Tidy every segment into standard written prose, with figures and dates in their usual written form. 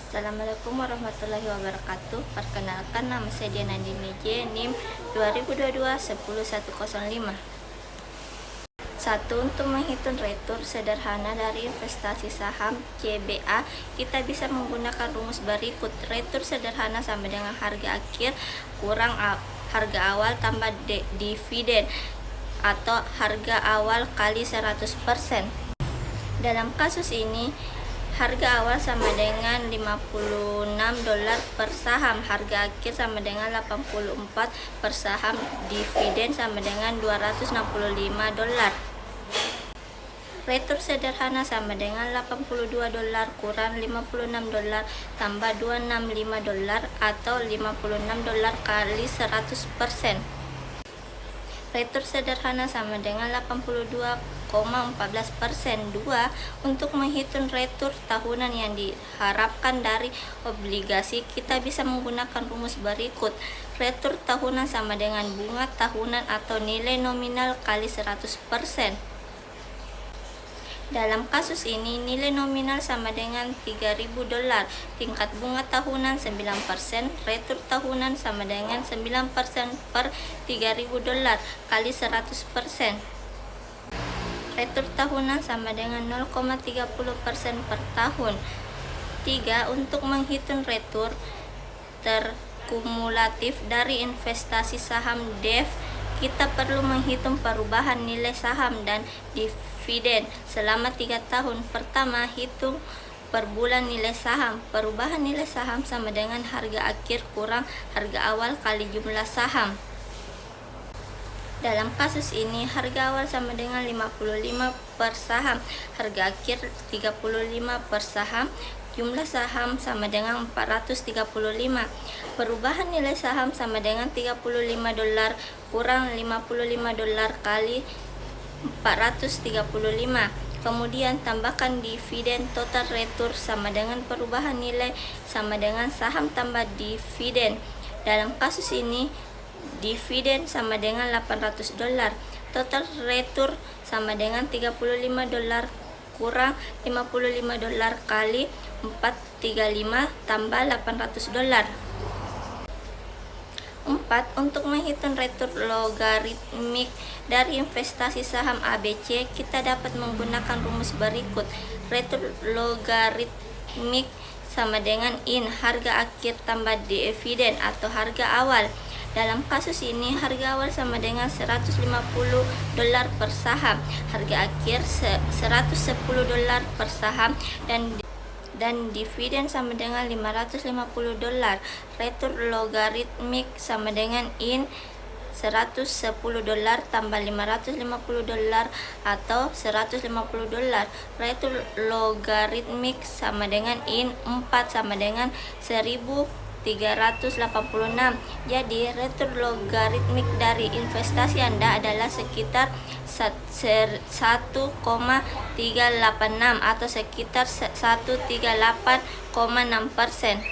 Assalamualaikum warahmatullahi wabarakatuh. Perkenalkan, nama saya Diana Dinije, NIM 2022-10105. 1. Untuk menghitung retur sederhana dari investasi saham CBA, kita bisa menggunakan rumus berikut. Retur sederhana sama dengan harga akhir kurang harga awal tambah dividen atau harga awal kali 100%. Dalam kasus ini, harga awal sama dengan $56 per saham, harga akhir sama dengan 84 per saham, dividen sama dengan $265. Retur sederhana sama dengan $82 kurang $56 tambah $265 atau $56 kali 100%. Retur sederhana sama dengan 82,14%. 2. Untuk menghitung retur tahunan yang diharapkan dari obligasi, kita bisa menggunakan rumus berikut. Retur tahunan sama dengan bunga tahunan atau nilai nominal kali 100%. Dalam kasus ini, nilai nominal sama dengan $3.000, tingkat bunga tahunan 9%, retur tahunan sama dengan 9% per $3.000 kali 100%. Retur tahunan sama dengan 0,30% per tahun. 3. Untuk menghitung retur terkumulatif dari investasi saham DEF, kita perlu menghitung perubahan nilai saham dan dividen selama 3 tahun. Pertama, hitung per bulan nilai saham. Perubahan nilai saham sama dengan harga akhir kurang harga awal kali jumlah saham. Dalam kasus ini, harga awal sama dengan 55 per saham, harga akhir 35 per saham, jumlah saham sama dengan 435. Perubahan nilai saham sama dengan $35 kurang $55 kali 435. Kemudian tambahkan dividen. Total retur sama dengan perubahan nilai sama dengan saham tambah dividen. Dalam kasus ini, dividen sama dengan $800. Total retur sama dengan $35 kurang $55 kali 435 tambah $800. 4. Untuk menghitung retur logaritmik dari investasi saham ABC, kita dapat menggunakan rumus berikut. Retur logaritmik sama dengan IN, harga akhir tambah dividen atau harga awal. Dalam kasus ini, harga awal sama dengan $150 per saham, harga akhir $110 per saham, dan dividen sama dengan $550. Retur logaritmik sama dengan IN $110 tambah $550 atau $150. Retur logaritmik sama dengan IN 4 sama dengan 1386. Jadi retur logaritmik dari investasi Anda adalah sekitar 1,386 atau sekitar 138,6%.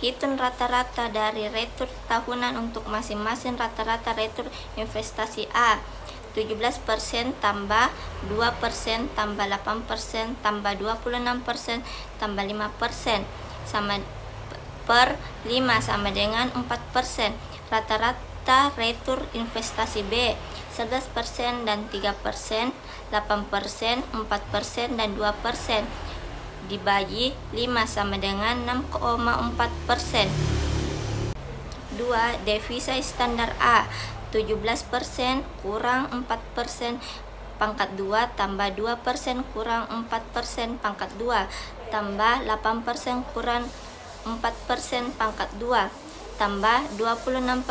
Hitung rata-rata dari retur tahunan untuk masing-masing. Rata-rata retur investasi A 17% tambah 2% tambah 8% tambah 26% tambah 5% sama per 5 sama dengan 4%. Rata-rata retur investasi B 11% dan 3%, 8%, 4% dan 2%. Dibagi 5 sama dengan 6,4%. 2. Devisa standar A 17% kurang 4% pangkat 2 tambah 2% kurang 4% pangkat 2 tambah 8% kurang 4% pangkat 2 tambah 26%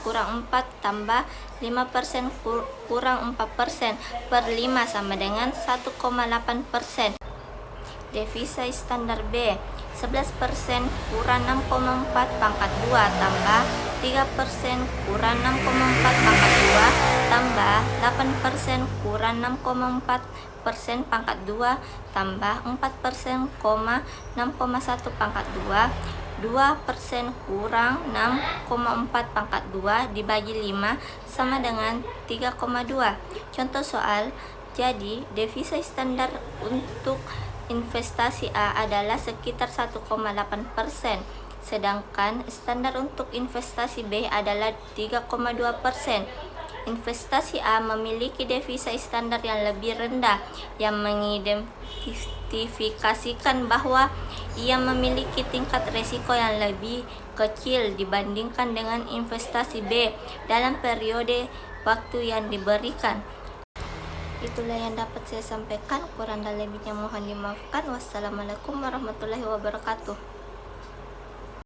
kurang 4 tambah 5% kurang 4% per 5 sama dengan 1,8%. Devisa standar B 11% kurang 6,4 pangkat 2 tambah 3% kurang 6,4 pangkat 2 tambah 8% kurang 6,4% pangkat 2 tambah 4%, 6,1 pangkat 2. 2% kurang 6,4 pangkat 2 dibagi 5 sama dengan 3,2. Contoh soal. Jadi devisa standar untuk investasi A adalah sekitar 1,8%, sedangkan standar untuk investasi B adalah 3,2%. Investasi A memiliki devisa standar yang lebih rendah, yang mengidentifikasikan bahwa ia memiliki tingkat risiko yang lebih kecil dibandingkan dengan investasi B dalam periode waktu yang diberikan. Itulah yang dapat saya sampaikan, kurang dan lebihnya mohon dimaafkan. Wassalamualaikum warahmatullahi wabarakatuh.